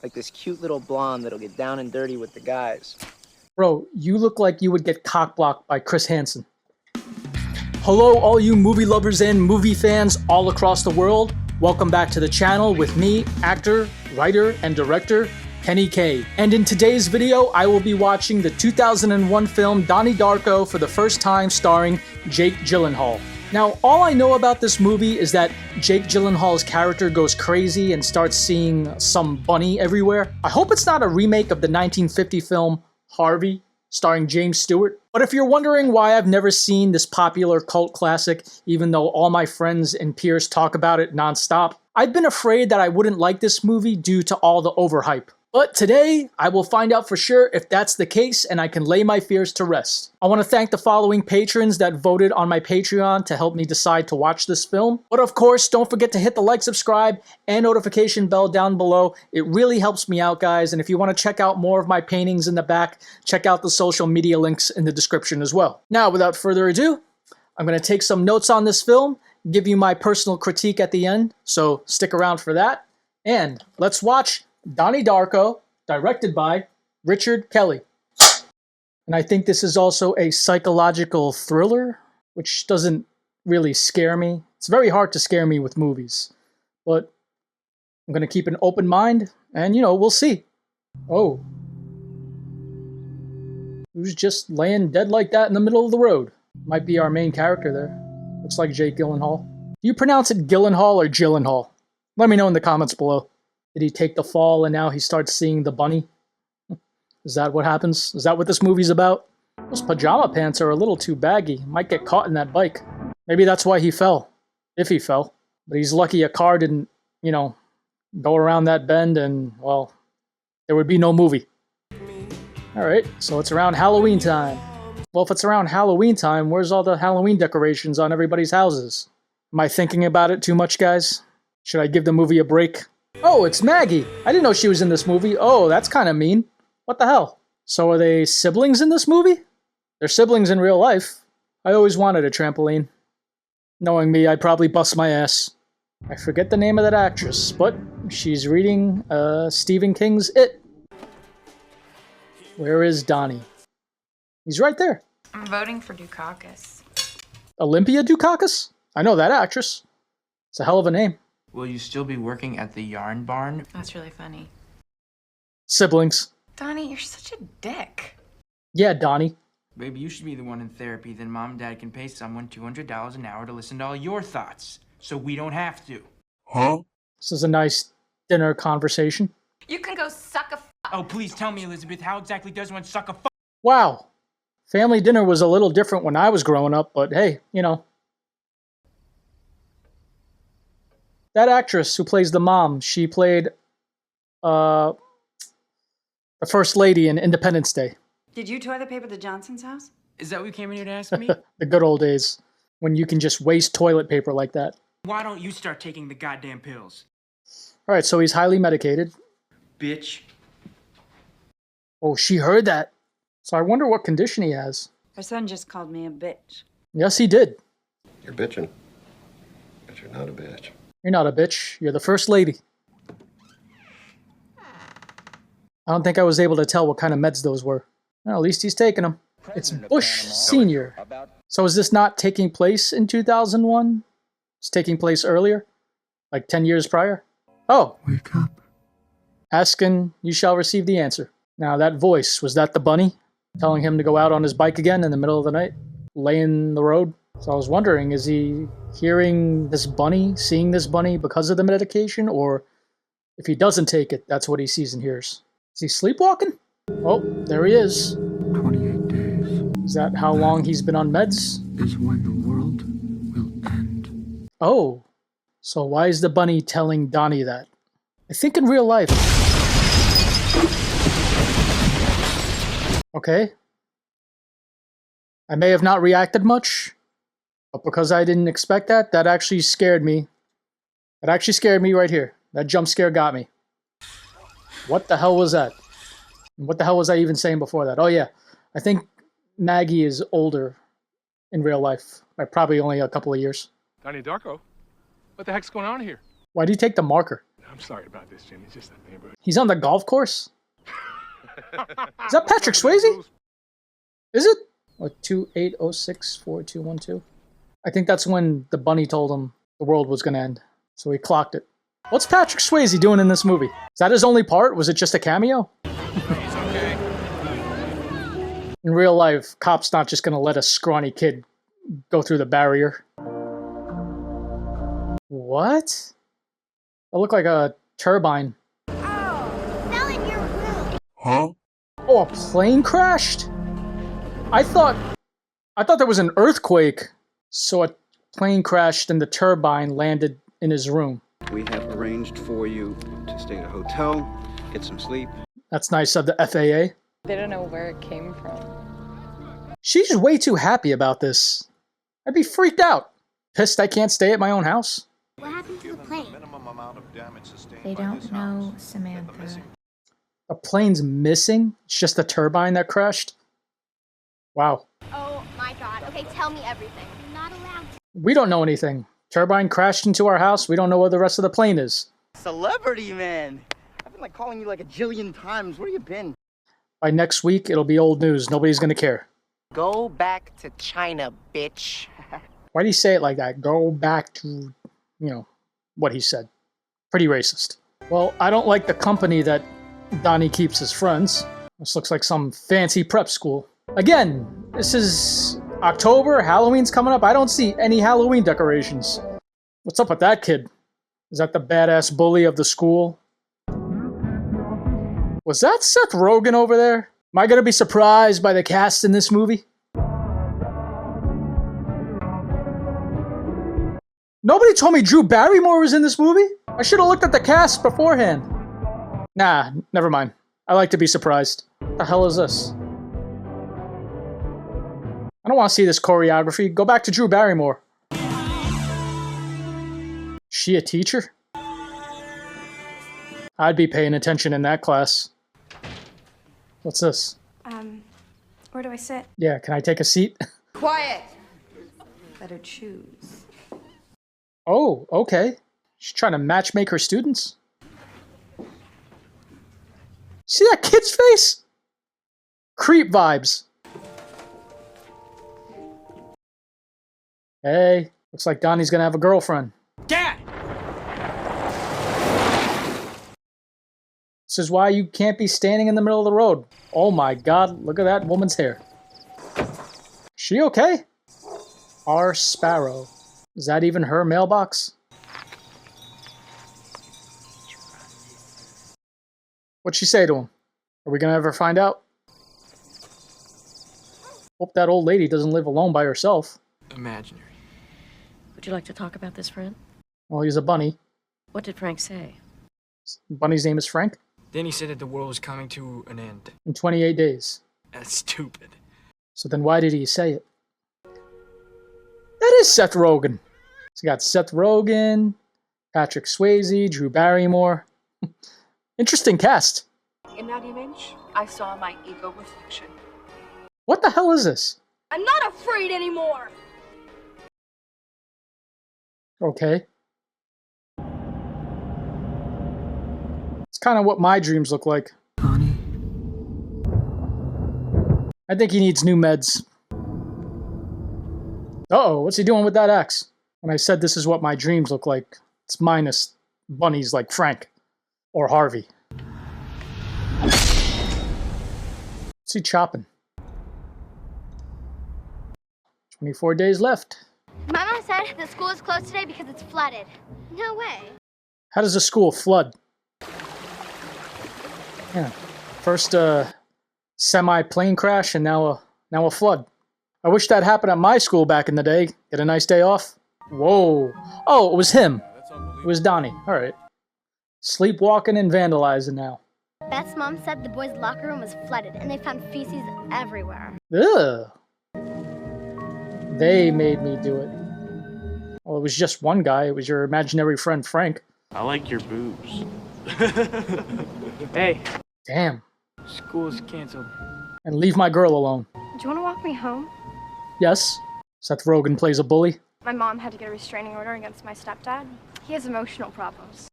Like this cute little blonde that'll get down and dirty with the guys. Bro, you look like you would get cock-blocked by Chris Hansen. Hello all you movie lovers and movie fans all across the world. Welcome back to the channel with me, actor, writer, and director, Kenny K. And in today's video, I will be watching the 2001 film Donnie Darko for the first time starring Jake Gyllenhaal. Now, all I know about this movie is that Jake Gyllenhaal's character goes crazy and starts seeing some bunny everywhere. I hope it's not a remake of the 1950 film Harvey, starring James Stewart. But if you're wondering why I've never seen this popular cult classic, even though all my friends and peers talk about it nonstop, I've been afraid that I wouldn't like this movie due to all the overhype. But today, I will find out for sure if that's the case and I can lay my fears to rest. I want to thank the following patrons that voted on my Patreon to help me decide to watch this film. But of course, don't forget to hit the like, subscribe, and notification bell down below. It really helps me out, guys. And if you want to check out more of my paintings in the back, check out the social media links in the description as well. Now, without further ado, I'm going to take some notes on this film, give you my personal critique at the end, so stick around for that. And let's watch Donnie Darko, directed by Richard Kelly. And I think this is also a psychological thriller, which doesn't really scare me. It's very hard to scare me with movies, but I'm going to keep an open mind, and we'll see. Oh. Who's just laying dead like that in the middle of the road? Might be our main character there. Looks like Jake Gyllenhaal. Do you pronounce it Gyllenhaal or Gyllenhaal? Let me know in the comments below. Did he take the fall and now he starts seeing the bunny? Is that what happens? Is that what this movie's about? Those pajama pants are a little too baggy. Might get caught in that bike. Maybe that's why he fell. If he fell. But he's lucky a car didn't, go around that bend and, well, there would be no movie. Alright, so it's around Halloween time. Well, if it's around Halloween time, where's all the Halloween decorations on everybody's houses? Am I thinking about it too much, guys? Should I give the movie a break? Oh, it's Maggie. I didn't know she was in this movie. Oh, that's kind of mean. What the hell? So are they siblings in this movie? They're siblings in real life. I always wanted a trampoline. Knowing me, I'd probably bust my ass. I forget the name of that actress, but she's reading Stephen King's It. Where is Donnie? He's right there. I'm voting for Dukakis. Olympia Dukakis? I know that actress. It's a hell of a name. Will you still be working at the yarn barn? That's really funny. Siblings. Donnie, you're such a dick. Yeah, Donnie. Maybe you should be the one in therapy, then mom and dad can pay someone $200 an hour to listen to all your thoughts, so we don't have to. Huh? This is a nice dinner conversation. You can go suck a f***. Oh, please tell me, Elizabeth, how exactly does one suck a f***? Wow. Family dinner was a little different when I was growing up, but hey, That actress who plays the mom, she played the First Lady in Independence Day. Did you toilet paper the Johnson's house? Is that what you came in here to ask me? The good old days, when you can just waste toilet paper like that. Why don't you start taking the goddamn pills? Alright, so he's highly medicated. Bitch. Oh, she heard that. So I wonder what condition he has. Her son just called me a bitch. Yes, he did. You're bitching. But you're not a bitch. You're not a bitch. You're the First Lady. I don't think I was able to tell what kind of meds those were. Well, at least he's taking them. It's Bush Sr. So is this not taking place in 2001? It's taking place earlier? Like 10 years prior? Oh. Wake up. Ask and you shall receive the answer. Now that voice, was that the bunny? Telling him to go out on his bike again in the middle of the night? Lay in the road? So I was wondering, is he hearing this bunny, seeing this bunny because of the medication? Or if he doesn't take it, that's what he sees and hears? Is he sleepwalking? Oh, there he is. 28 days Is that how long he's been on meds? is when the world will end. Oh, so why is the bunny telling Donnie that? I think in real life. Okay. I may have not reacted much, but because I didn't expect that, that actually scared me. That actually scared me right here. That jump scare got me. What the hell was that? What the hell was I even saying before that? Oh yeah, I think Maggie is older in real life by probably only a couple of years. Donnie Darko? What the heck's going on here? Why do you take the marker? I'm sorry about this, Jim. It's just a neighborhood. He's on the golf course? Is that Patrick Swayze? Is it? What, 28064212? I think that's when the bunny told him the world was going to end. So he clocked it. What's Patrick Swayze doing in this movie? Is that his only part? Was it just a cameo? He's okay. In real life, cops not just going to let a scrawny kid go through the barrier. What? That looked like a turbine. Huh? Oh, a plane crashed? I thought there was an earthquake. So a plane crashed and the turbine landed in his room. We have arranged for you to stay at a hotel, get some sleep. That's nice of the FAA. They don't know where it came from. She's way too happy about this. I'd be freaked out. Pissed I can't stay at my own house. What happened to the plane? They don't know, Samantha. A plane's missing? It's just the turbine that crashed? Wow. Oh my god. Okay, tell me everything. I'm not allowed to. We don't know anything. Turbine crashed into our house. We don't know where the rest of the plane is. Celebrity, man. I've been like calling you like a jillion times. Where you been? By next week, it'll be old news. Nobody's gonna care. Go back to China, bitch. Why'd he say it like that? Go back to, you know, what he said. Pretty racist. Well, I don't like the company that Donnie keeps his friends. This looks like some fancy prep school. Again, this is October, Halloween's coming up. I don't see any Halloween decorations. What's up with that kid? Is that the badass bully of the school? Was that Seth Rogen over there? Am I gonna be surprised by the cast in this movie? Nobody told me Drew Barrymore was in this movie? I should have looked at the cast beforehand. Nah, never mind. I like to be surprised. What the hell is this? I don't want to see this choreography. Go back to Drew Barrymore. She a teacher? I'd be paying attention in that class. What's this? Where do I sit? Yeah, can I take a seat? Quiet! Better choose. Oh, okay. She's trying to matchmake her students. See that kid's face? Creep vibes. Hey, looks like Donnie's gonna have a girlfriend. Dad! This is why you can't be standing in the middle of the road. Oh my god, look at that woman's hair. She okay? R. Sparrow. Is that even her mailbox? What'd she say to him? Are we gonna ever find out? Hope that old lady doesn't live alone by herself. Imaginary. Would you like to talk about this, Fran? Well, he's a bunny. What did Frank say? Bunny's name is Frank. Then he said that the world was coming to an end. In 28 days. That's stupid. So then why did he say it? That is Seth Rogen. So you got Seth Rogen, Patrick Swayze, Drew Barrymore. Interesting cast. In that image, I saw my ego reflection. What the hell is this? I'm not afraid anymore. Okay. It's kind of what my dreams look like. Donnie? I think he needs new meds. Uh-oh, what's he doing with that axe? When I said this is what my dreams look like, it's minus bunnies like Frank. Or Harvey. What's he chopping? 24 days left. Mama said the school is closed today because it's flooded. No way. How does a school flood? Yeah. First semi-plane crash and now a flood. I wish that happened at my school back in the day. Get a nice day off. Whoa. Oh, it was him. It was Donnie. All right. Sleepwalking and vandalizing now. Beth's mom said the boys' locker room was flooded and they found feces everywhere. Ugh. They made me do it. Well, it was just one guy. It was your imaginary friend, Frank. I like your boobs. Hey, Damn. school's canceled. And leave my girl alone. Do you want to walk me home? Yes. Seth Rogen plays a bully. My mom had to get a restraining order against my stepdad. He has emotional problems.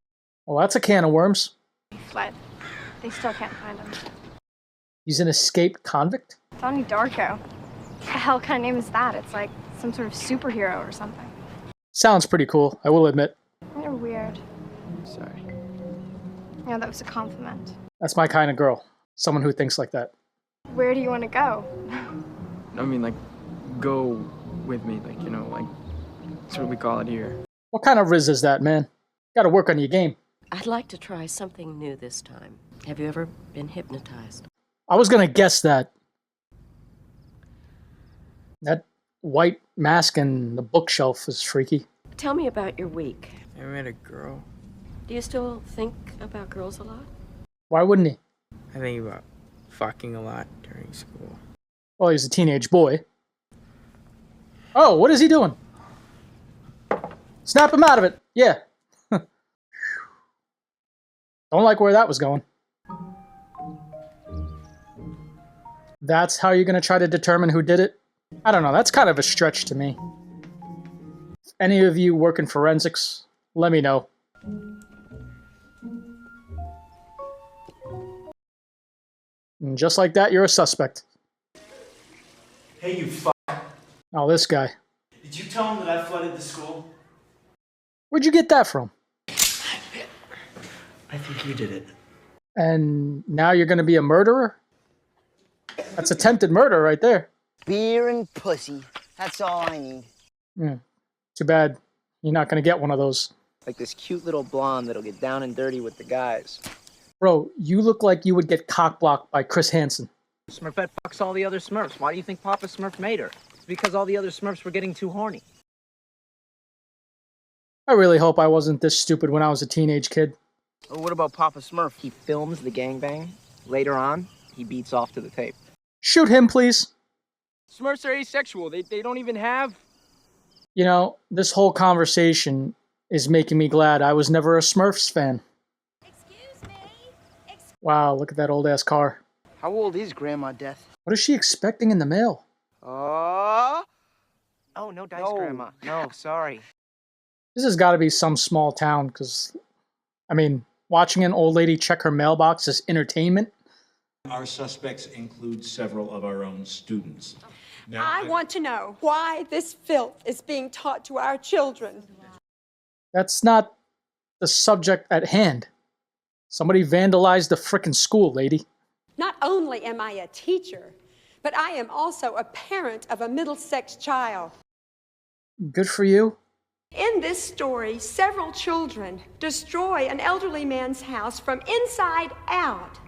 Well, that's a can of worms. He fled. They still can't find him. He's an escaped convict? Donnie Darko. What the hell kind of name is that? It's like some sort of superhero or something. Sounds pretty cool, I will admit. You're weird. Sorry. Yeah, that was a compliment. That's my kind of girl. Someone who thinks like that. Where do you want to go? I mean, like, go with me, like, you know, like, that's what we call it here. What kind of riz is that, man? Gotta work on your game. I'd like to try something new this time. Have you ever been hypnotized? I was gonna guess that. That white mask and the bookshelf is freaky. Tell me about your week. I met a girl. Do you still think about girls a lot? Why wouldn't he? I think about fucking a lot during school. Well, he's a teenage boy. Oh, what is he doing? Snap him out of it. Yeah. Don't like where that was going. That's how you're going to try to determine who did it? I don't know. That's kind of a stretch to me. If any of you work in forensics, let me know. And just like that, you're a suspect. Hey, you fuck. Oh, this guy. Did you tell him that I flooded the school? Where'd you get that from? I think you did it. And now you're going to be a murderer? That's attempted murder right there. Beer and pussy. That's all I need. Too bad you're not going to get one of those. Like this cute little blonde that'll get down and dirty with the guys. Bro, you look like you would get cock-blocked by Chris Hansen. Smurfette fucks all the other Smurfs. Why do you think Papa Smurf made her? It's because all the other Smurfs were getting too horny. I really hope I wasn't this stupid when I was a teenage kid. Well, what about Papa Smurf? He films the gangbang. Later on, he beats off to the tape. Shoot him, please. Smurfs are asexual. They don't even have... You know, this whole conversation is making me glad I was never a Smurfs fan. Excuse me. Wow, look at that old-ass car. How old is Grandma Death? What is she expecting in the mail? Oh, no dice, Grandma. No, sorry. This has got to be some small town, because, I mean, watching an old lady check her mailbox is entertainment. Our suspects include several of our own students. Now, I want to know why this filth is being taught to our children. That's not the subject at hand. Somebody vandalized the frickin' school, lady. Not only am I a teacher, but I am also a parent of a middle-sex child. Good for you. In this story, several children destroy an elderly man's house from inside out.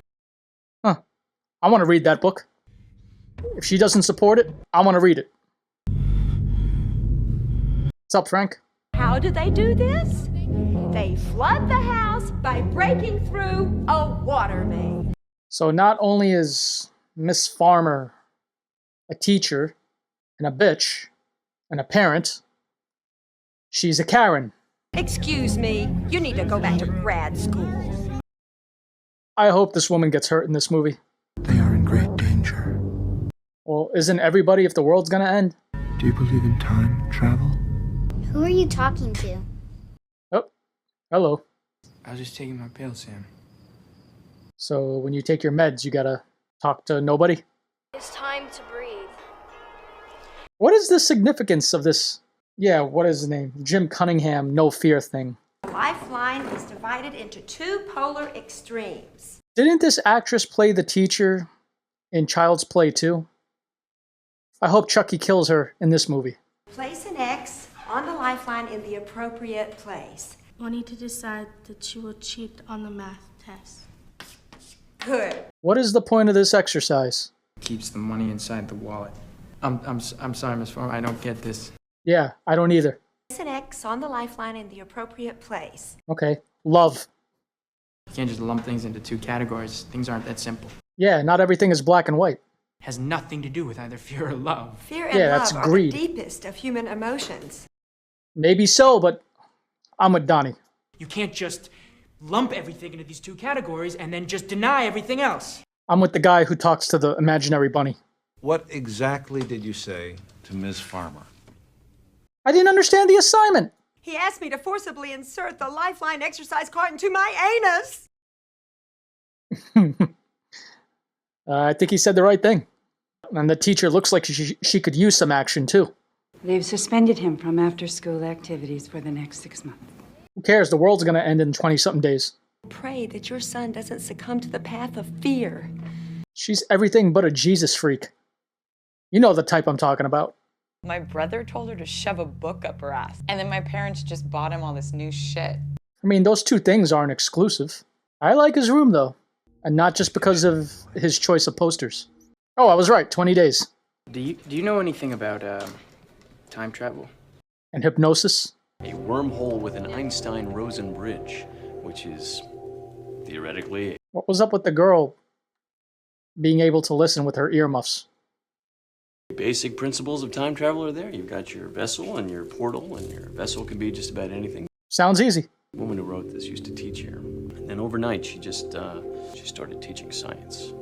Huh. I want to read that book. If she doesn't support it, I want to read it. What's up, Frank? How do they do this? They flood the house by breaking through a water main. So not only is Miss Farmer a teacher and a bitch and a parent, she's a Karen. Excuse me, you need to go back to grad school. I hope this woman gets hurt in this movie. They are in great danger. Well, isn't everybody if the world's gonna end? Do you believe in time travel? Who are you talking to? Oh, hello. I was just taking my pills, Sam. So when you take your meds, you gotta talk to nobody? It's time to breathe. What is the significance of this, what is his name? Jim Cunningham, no fear thing? The lifeline is divided into two polar extremes. Didn't this actress play the teacher in Child's Play 2? I hope Chucky kills her in this movie. Place an X on the lifeline in the appropriate place. You need to decide that you will cheat on the math test. Good. What is the point of this exercise? Keeps the money inside the wallet. I'm sorry, Miss Farmer, I don't get this. Yeah, I don't either. Place an X on the lifeline in the appropriate place. Okay, love. You can't just lump things into two categories. Things aren't that simple. Yeah, not everything is black and white. Has nothing to do with either fear or love. Fear and that's love are greed. the deepest of human emotions. Maybe so, but I'm with Donnie. You can't just lump everything into these two categories and then just deny everything else. I'm with the guy who talks to the imaginary bunny. What exactly did you say to Ms. Farmer? I didn't understand the assignment. He asked me to forcibly insert the Lifeline exercise card into my anus. I think he said the right thing. And the teacher looks like she could use some action, too. They've suspended him from after-school activities for the next 6 months. Who cares? The world's going to end in 20-something days. Pray that your son doesn't succumb to the path of fear. She's everything but a Jesus freak. You know the type I'm talking about. My brother told her to shove a book up her ass. And then my parents just bought him all this new shit. I mean, those two things aren't exclusive. I like his room, though. And not just because of his choice of posters. Oh, I was right. 20 days. Do you know anything about time travel? And hypnosis? A wormhole with an Einstein-Rosen bridge, which is theoretically... What was up with the girl being able to listen with her earmuffs? Basic principles of time travel are there. You've got your vessel and your portal, and your vessel can be just about anything. Sounds easy. The woman who wrote this used to teach here. And then overnight, she just, she started teaching science.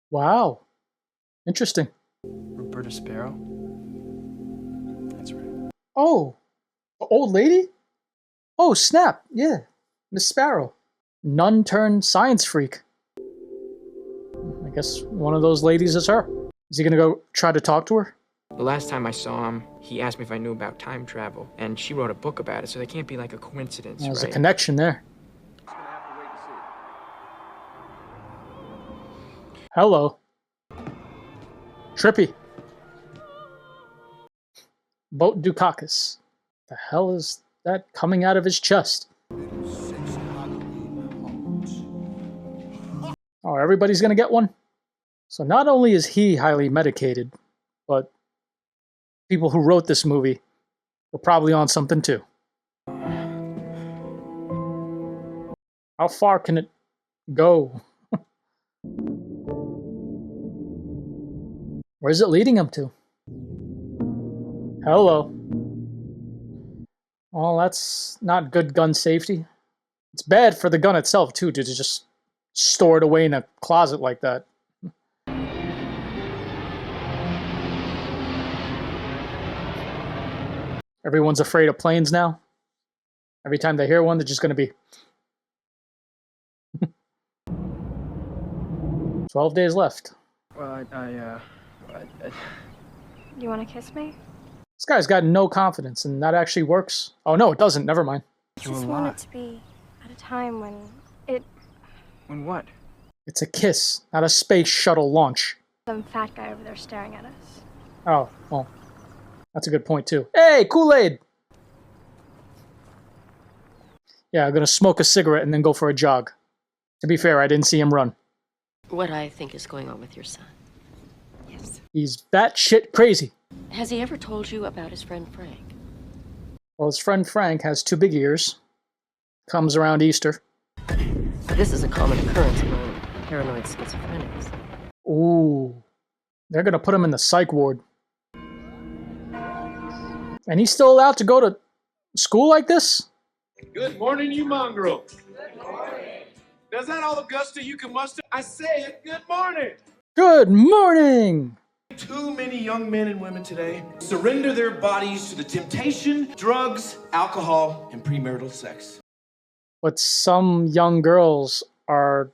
Wow. Interesting. Roberta Sparrow? That's right. Oh, the old lady? Oh, snap. Yeah, Miss Sparrow. Nun turned science freak. I guess one of those ladies is her. Is he gonna go try to talk to her? The last time I saw him, he asked me if I knew about time travel, and she wrote a book about it, so there can't be like a coincidence, There's right? a connection there. Hello. Trippy. Boat Dukakis. The hell is that coming out of his chest? Oh, everybody's gonna get one? So not only is he highly medicated, but people who wrote this movie were probably on something too. How far can it go? Where's it leading him to? Hello. Well, that's not good gun safety. It's bad for the gun itself, too, to just store it away in a closet like that. Everyone's afraid of planes now. Every time they hear one, they're just going to be... 12 days left. Well, You want to kiss me? This guy's got no confidence, and that actually works. Oh, no, it doesn't. Never mind. I just want it to be at a time when it... When what? It's a kiss, not a space shuttle launch. Some fat guy over there staring at us. Oh, well, that's a good point, too. Hey, Kool-Aid! Yeah, I'm gonna smoke a cigarette and then go for a jog. To be fair, I didn't see him run. What I think is going on with your son. Yes. He's batshit crazy. Has he ever told you about his friend Frank? Well, his friend Frank has two big ears. Comes around Easter. This is a common occurrence among paranoid schizophrenics. Ooh. They're gonna put him in the psych ward. And he's still allowed to go to school like this? Good morning, you mongrel. Good morning. Does that all the gusto you can muster? I say it, good morning. Good morning! Too many young men and women today surrender their bodies to the temptation, drugs, alcohol, and premarital sex. But some young girls are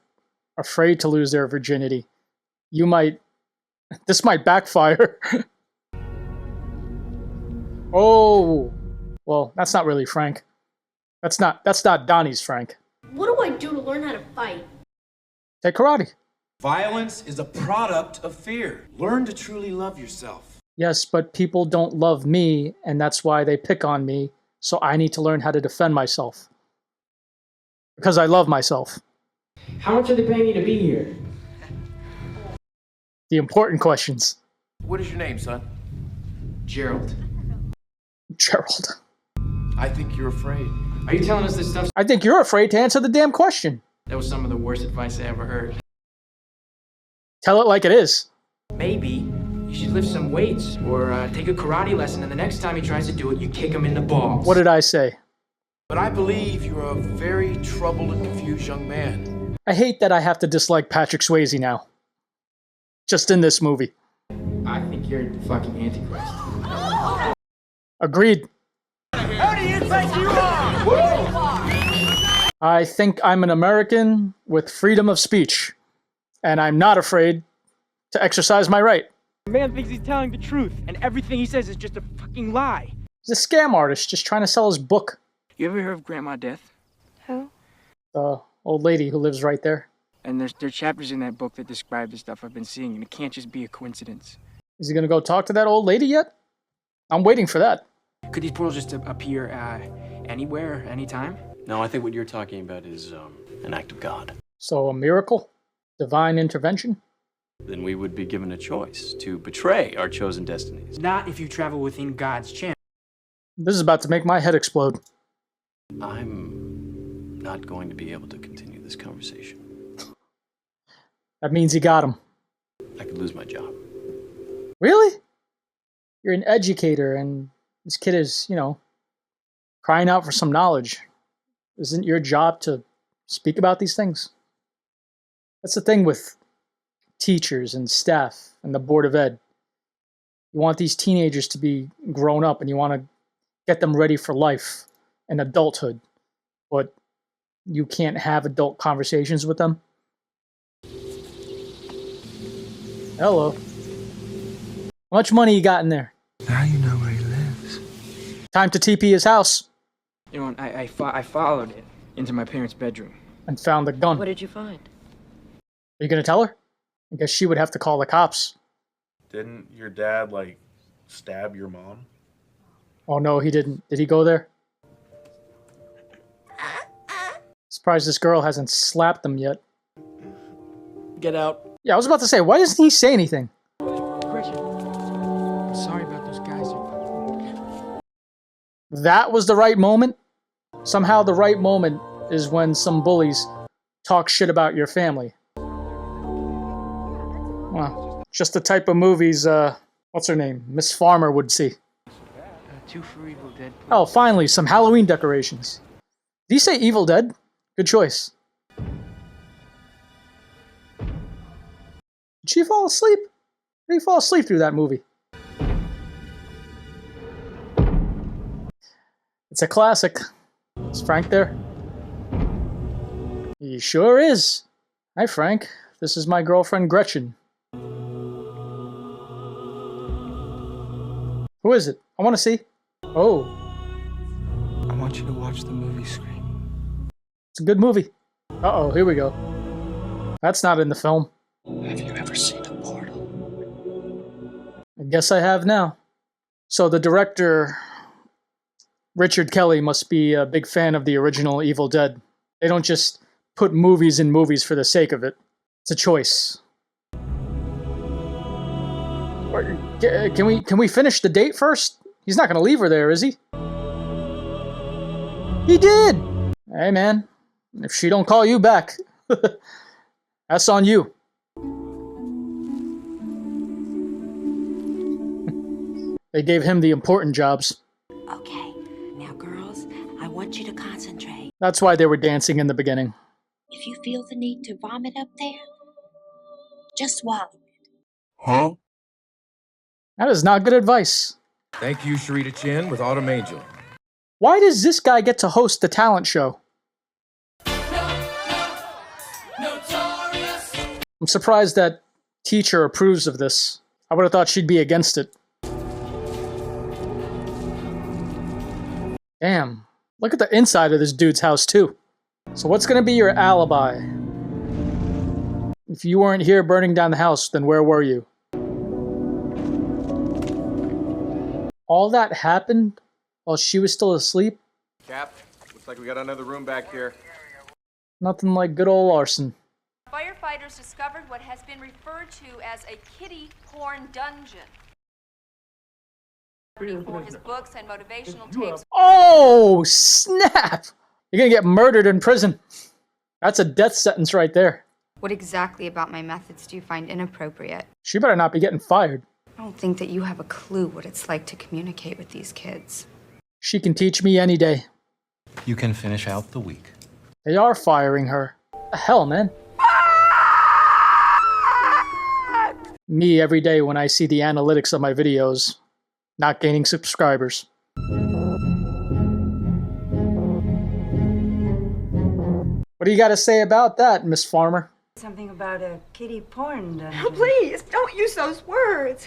afraid to lose their virginity. This might backfire. Oh, well, that's not really Frank. That's not Donnie's Frank. What do I do to learn how to fight? Take karate. Violence is a product of fear. Learn to truly love yourself. Yes, but people don't love me, and that's why they pick on me, so I need to learn how to defend myself. Because I love myself. How much are they paying you to be here? The important questions. What is your name, son? Gerald. Gerald. I think you're afraid. Are you telling us this stuff? I think you're afraid to answer the damn question. That was some of the worst advice I ever heard. Tell it like it is. Maybe you should lift some weights or take a karate lesson, and the next time he tries to do it, you kick him in the balls. What did I say? But I believe you're a very troubled and confused young man. I hate that I have to dislike Patrick Swayze now. Just in this movie. I think you're the fucking Antichrist. Agreed. How do you think you are? I think I'm an American with freedom of speech, and I'm not afraid to exercise my right. The man thinks he's telling the truth, and everything he says is just a fucking lie. He's a scam artist just trying to sell his book. You ever heard of Grandma Death? Who? The old lady who lives right there. And there are chapters in that book that describe the stuff I've been seeing, and it can't just be a coincidence. Is he gonna go talk to that old lady yet? I'm waiting for that. Could these portals just appear anywhere, anytime? No, I think what you're talking about is an act of God. So a miracle? Divine intervention? Then we would be given a choice to betray our chosen destinies. Not if you travel within God's channel. This is about to make my head explode. I'm not going to be able to continue this conversation. That means you got him. I could lose my job. Really? You're an educator, and this kid is, crying out for some knowledge. Isn't your job to speak about these things? That's the thing with teachers and staff and the Board of Ed. You want these teenagers to be grown up, and you want to get them ready for life and adulthood, but you can't have adult conversations with them. Hello. How much money you got in there? Now you know where he lives. Time to TP his house. You know, I followed it into my parents' bedroom. And found the gun. What did you find? Are you gonna tell her? I guess she would have to call the cops. Didn't your dad, stab your mom? Oh no, he didn't. Did he go there? Surprised this girl hasn't slapped him yet. Get out. Yeah, I was about to say, why doesn't he say anything? Gretchen, I'm sorry about those guys. That was the right moment? Somehow the right moment is when some bullies talk shit about your family. Well, just the type of movies, what's her name? Miss Farmer would see. 2 for Evil Dead. Please. Oh, finally, some Halloween decorations. Did you say Evil Dead? Good choice. Did she fall asleep? Did he fall asleep through that movie? It's a classic. Is Frank there? He sure is. Hi, Frank. This is my girlfriend, Gretchen. Who is it? I want to see. Oh. I want you to watch the movie Scream. It's a good movie. Uh-oh, here we go. That's not in the film. Have you ever seen a portal? I guess I have now. So the director, Richard Kelly, must be a big fan of the original Evil Dead. They don't just put movies in movies for the sake of it. It's a choice. Can we finish the date first? He's not going to leave her there, is he? He did! Hey, man. If she don't call you back, that's on you. They gave him the important jobs. Okay, now girls, I want you to concentrate. That's why they were dancing in the beginning. If you feel the need to vomit up there, just swallow it. Huh? That is not good advice. Thank you, Sharita Chin with Autumn Angel. Why does this guy get to host the talent show? I'm surprised that teacher approves of this. I would have thought she'd be against it. Damn. Look at the inside of this dude's house, too. So what's going to be your alibi? If you weren't here burning down the house, then where were you? All that happened while she was still asleep? Cap, looks like we got another room back here. Nothing like good old arson. Firefighters discovered what has been referred to as a kiddie porn dungeon. For his books and motivational tapes. Oh, snap! You're gonna get murdered in prison. That's a death sentence right there. What exactly about my methods do you find inappropriate? She better not be getting fired. I don't think that you have a clue what it's like to communicate with these kids. She can teach me any day. You can finish out the week. They are firing her. The hell, man. Me every day when I see the analytics of my videos not gaining subscribers. What do you got to say about that, Miss Farmer? Something about a kiddie porn dungeon. Oh, please, don't use those words.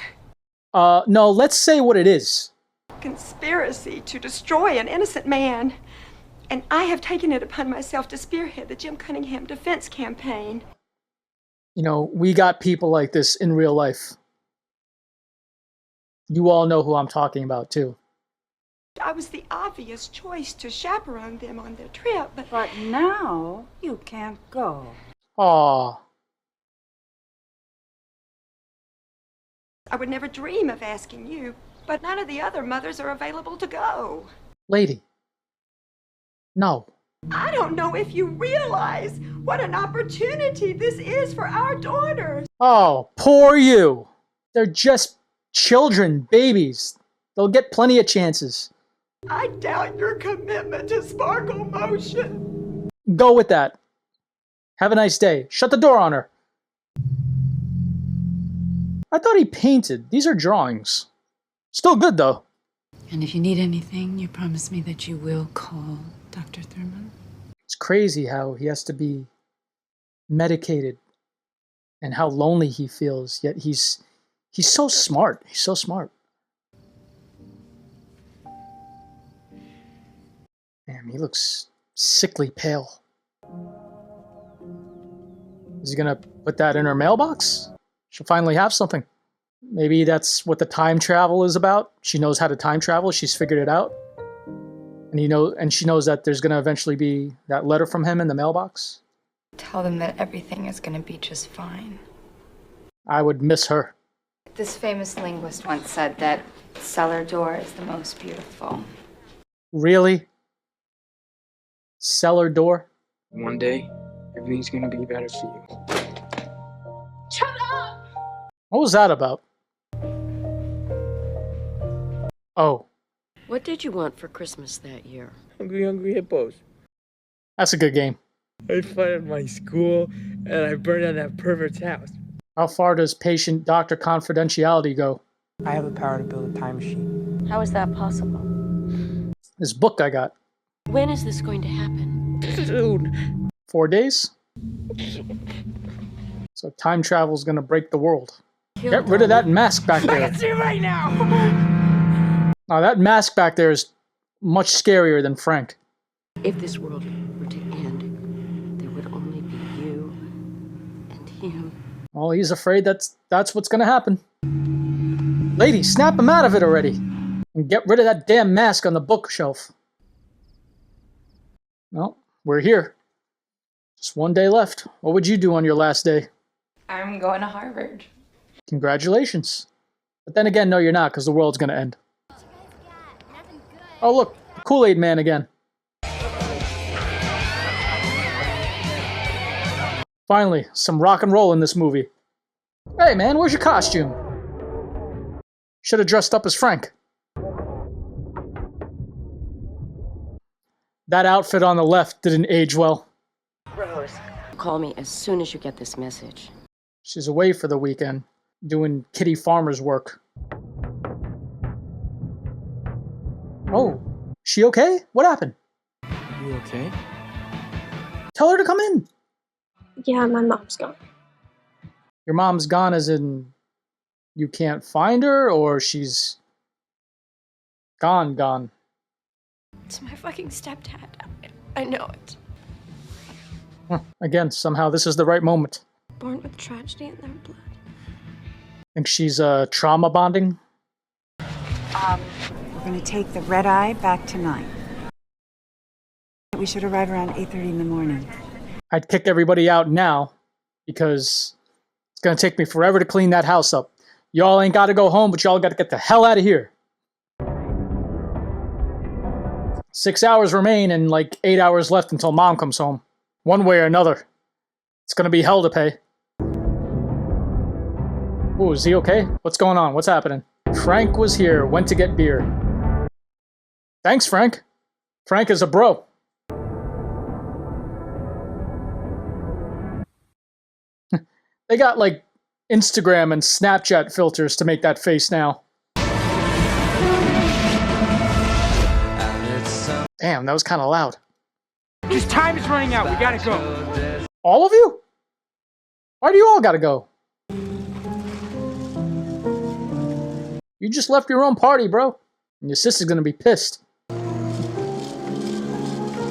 No, let's say what it is. Conspiracy to destroy an innocent man. And I have taken it upon myself to spearhead the Jim Cunningham defense campaign. You know, we got people like this in real life. You all know who I'm talking about, too. I was the obvious choice to chaperone them on their trip, But now you can't go. Aw. I would never dream of asking you, but none of the other mothers are available to go. Lady. No. I don't know if you realize what an opportunity this is for our daughters. Oh, poor you. They're just children, babies. They'll get plenty of chances. I doubt your commitment to sparkle motion. Go with that. Have a nice day. Shut the door on her. I thought he painted. These are drawings. Still good, though. And if you need anything, you promise me that you will call Dr. Thurman? It's crazy how he has to be medicated and how lonely he feels, yet he's so smart. He's so smart. Damn, he looks sickly pale. Is he gonna put that in her mailbox? She'll finally have something. Maybe that's what the time travel is about. She knows how to time travel. She's figured it out. And she knows that there's gonna eventually be that letter from him in the mailbox. Tell them that everything is gonna be just fine. I would miss her. This famous linguist once said that cellar door is the most beautiful. Really? Cellar door? One day, everything's gonna be better for you. Shut up! What was that about? Oh, What did you want for Christmas that year? Hungry Hippos. that's a good game. I flooded my school, and I burned down that pervert's house. How far does patient-doctor confidentiality go? I have the power to build a time machine. How is that possible? This book I got. When is this going to happen? Soon. 4 days? So time travel's gonna break the world. Get rid of that mask back there. I can see right now! Now that mask back there is much scarier than Frank. If this world were to end, there would only be you and him. Well, he's afraid that's what's gonna happen. Lady, snap him out of it already. And get rid of that damn mask on the bookshelf. Well, we're here. Just 1 day left. What would you do on your last day? I'm going to Harvard. Congratulations. But then again, no, you're not, because the world's gonna end. Oh, look, the Kool-Aid Man again. Finally, some rock and roll in this movie. Hey, man, where's your costume? Should have dressed up as Frank. That outfit on the left didn't age well. Rose. Call me as soon as you get this message. She's away for the weekend, doing kitty farmer's work. Oh, she okay? What happened? You okay? Tell her to come in. Yeah, my mom's gone. Your mom's gone as in you can't find her, or she's gone? It's my fucking stepdad. I know it. Again, somehow this is the right moment. Born with tragedy in their blood. Think she's trauma bonding? We're going to take the red eye back tonight. We should arrive around 8:30 in the morning. I'd kick everybody out now because it's going to take me forever to clean that house up. Y'all ain't got to go home, but y'all got to get the hell out of here. 6 hours remain and like 8 hours left until Mom comes home. One way or another. It's going to be hell to pay. Oh, is he okay? What's going on? What's happening? Frank was here, went to get beer. Thanks, Frank. Frank is a bro. They got like Instagram and Snapchat filters to make that face now. Damn, that was kind of loud. Because time is running out. We gotta go. All of you? Why do you all gotta go? You just left your own party, bro. And your sister's gonna be pissed.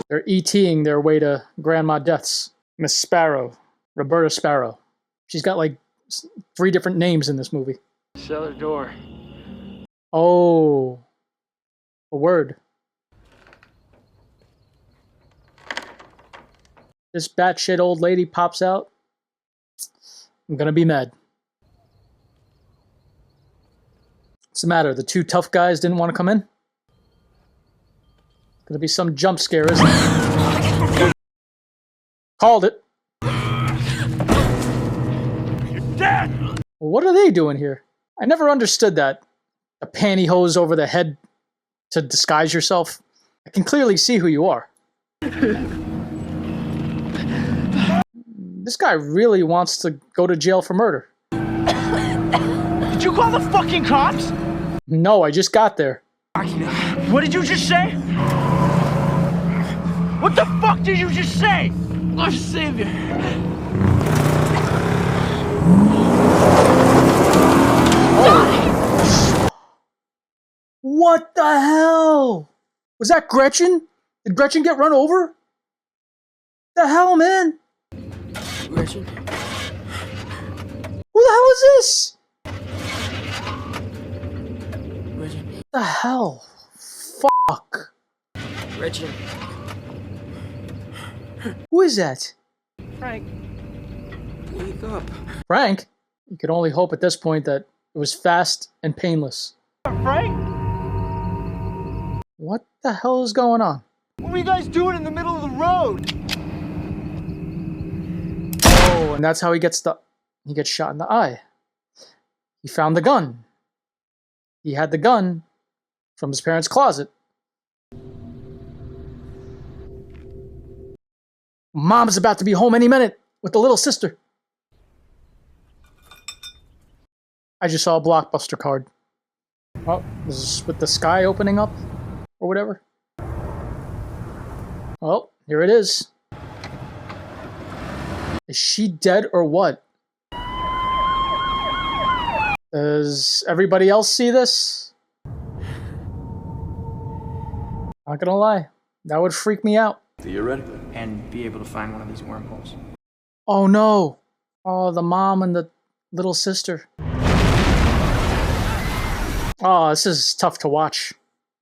They're ETing their way to Grandma Death's. Miss Sparrow. Roberta Sparrow. She's got like 3 different names in this movie. Cellar door. Oh. A word. This batshit old lady pops out. I'm gonna be mad. What's the matter? The 2 tough guys didn't want to come in? Gonna be some jump scare, isn't it? Called it. You're dead! Well, what are they doing here? I never understood that. A pantyhose over the head to disguise yourself. I can clearly see who you are. This guy really wants to go to jail for murder. Did you call the fucking cops? No, I just got there. What did you just say? What the fuck did you just say? Our savior. Oh. What the hell? Was that Gretchen? Did Gretchen get run over? The hell, man? Gretchen? Who the hell is this? Gretchen. What the hell? Fuck. Gretchen. Who is that? Frank. Wake up. Frank? You could only hope at this point that it was fast and painless. Frank? What the hell is going on? What were you guys doing in the middle of the road? Oh, and that's how he gets shot in the eye. He found the gun. He had the gun from his parents' closet. Mom's about to be home any minute with the little sister. I just saw a Blockbuster card. Oh, this is with the sky opening up or whatever. Well, here it is. Is she dead or what? Does everybody else see this? Not gonna lie, that would freak me out. Theoretically. And be able to find one of these wormholes. Oh no! Oh, the mom and the little sister. Oh, this is tough to watch.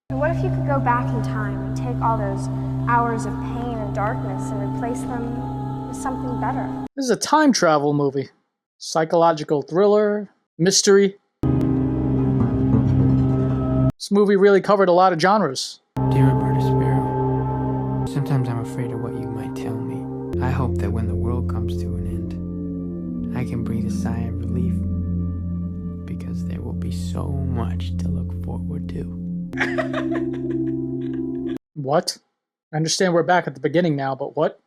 What if you could go back in time and take all those hours of pain and darkness and replace them with something better? This is a time travel movie. Psychological thriller, mystery. This movie really covered a lot of genres. Dear Roberta Sparrow, sometimes I'm afraid of what you might tell me. I hope that when the world comes to an end, I can breathe a sigh of relief, because there will be so much to look forward to. What? I understand we're back at the beginning now, but what?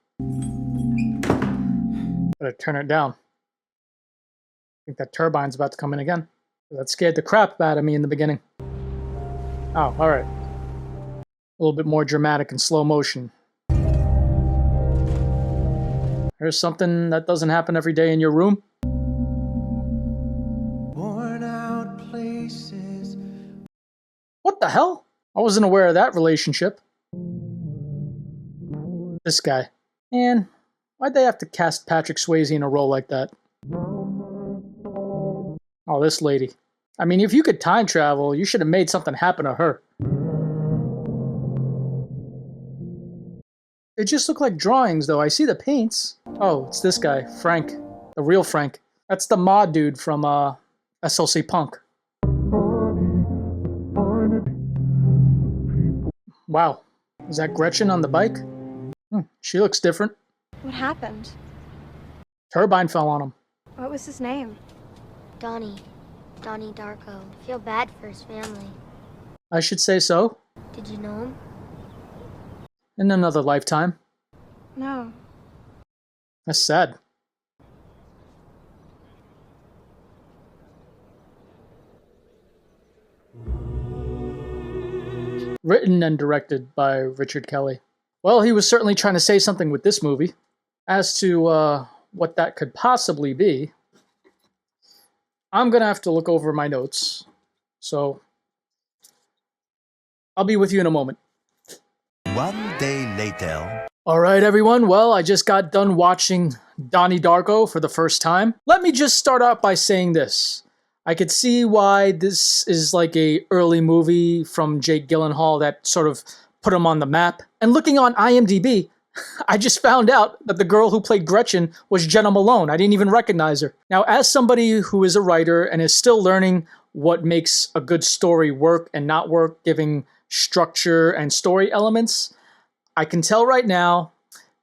Better turn it down. I think that turbine's about to come in again. That scared the crap out of me in the beginning. Oh, alright. A little bit more dramatic and slow motion. Here's something that doesn't happen every day in your room. Worn out places. What the hell? I wasn't aware of that relationship. This guy. Man, why'd they have to cast Patrick Swayze in a role like that? Oh, this lady. I mean, if you could time travel, you should have made something happen to her. They just look like drawings, though. I see the paints. Oh, it's this guy, Frank. The real Frank. That's the mod dude from SLC Punk. Wow. Is that Gretchen on the bike? She looks different. What happened? Turbine fell on him. What was his name? Donnie Darko. I feel bad for his family. I should say so. Did you know him? In another lifetime. No. That's sad. Written and directed by Richard Kelly. Well, he was certainly trying to say something with this movie. As to what that could possibly be, I'm going to have to look over my notes. So, I'll be with you in a moment. One day later. All right, everyone. Well, I just got done watching Donnie Darko for the first time. Let me just start out by saying this. I could see why this is like a early movie from Jake Gyllenhaal that sort of put him on the map. And looking on IMDb, I just found out that the girl who played Gretchen was Jenna Malone. I didn't even recognize her. Now, as somebody who is a writer and is still learning what makes a good story work and not work, giving structure and story elements, I can tell right now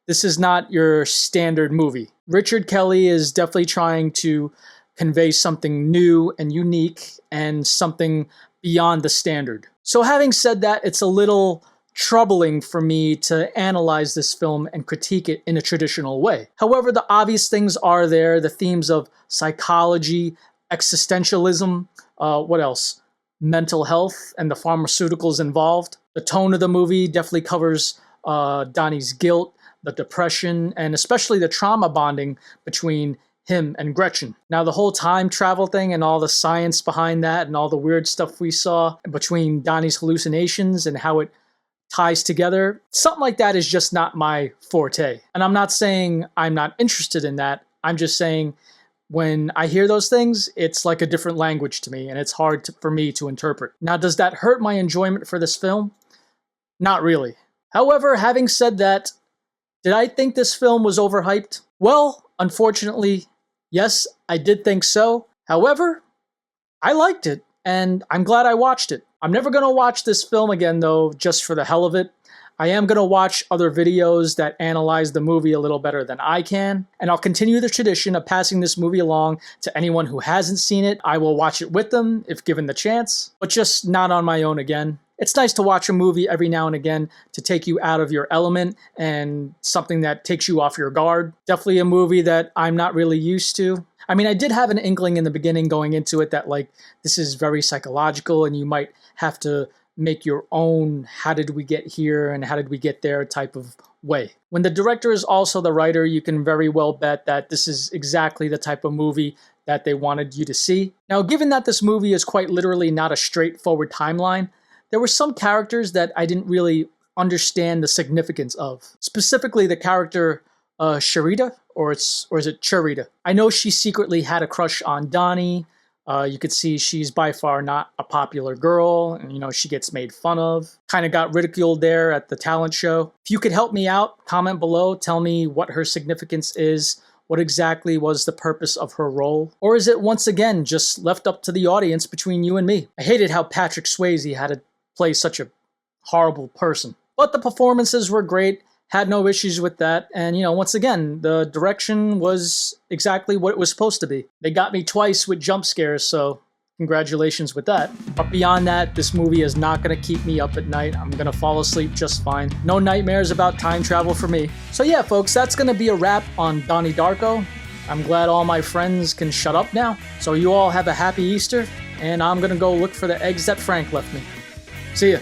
this is not your standard movie. Richard Kelly is definitely trying to convey something new and unique and something beyond the standard. So having said that, it's a little troubling for me to analyze this film and critique it in a traditional way. However, the obvious things are there, the themes of psychology, existentialism, what else? Mental health and the pharmaceuticals involved. The tone of the movie definitely covers Donnie's guilt, the depression, and especially the trauma bonding between him and Gretchen. Now, the whole time travel thing and all the science behind that and all the weird stuff we saw between Donnie's hallucinations and how it ties together, something like that is just not my forte. And I'm not saying I'm not interested in that. I'm just saying when I hear those things, it's like a different language to me, and it's hard for me to interpret. Now, does that hurt my enjoyment for this film? Not really. However, having said that, did I think this film was overhyped? Well, unfortunately, yes, I did think so. However, I liked it, and I'm glad I watched it. I'm never going to watch this film again, though, just for the hell of it. I am going to watch other videos that analyze the movie a little better than I can, and I'll continue the tradition of passing this movie along to anyone who hasn't seen it. I will watch it with them if given the chance, but just not on my own again. It's nice to watch a movie every now and again to take you out of your element and something that takes you off your guard. Definitely a movie that I'm not really used to. I mean, I did have an inkling in the beginning going into it that, like, this is very psychological and you might have to make your own how did we get here and how did we get there type of way. When the director is also the writer, you can very well bet that this is exactly the type of movie that they wanted you to see. Now, given that this movie is quite literally not a straightforward timeline, there were some characters that I didn't really understand the significance of. Specifically, the character Sharita, or is it Charita? I know she secretly had a crush on Donnie. You could see she's by far not a popular girl, and she gets made fun of. Kind of got ridiculed there at the talent show. If you could help me out, comment below, tell me what her significance is. What exactly was the purpose of her role? Or is it once again just left up to the audience between you and me? I hated how Patrick Swayze had to play such a horrible person. But the performances were great. Had no issues with that, and once again, the direction was exactly what it was supposed to be. They got me twice with jump scares, so congratulations with that. But beyond that, this movie is not going to keep me up at night. I'm going to fall asleep just fine. No nightmares about time travel for me. So yeah, folks, that's going to be a wrap on Donnie Darko. I'm glad all my friends can shut up now. So you all have a happy Easter, and I'm going to go look for the eggs that Frank left me. See ya.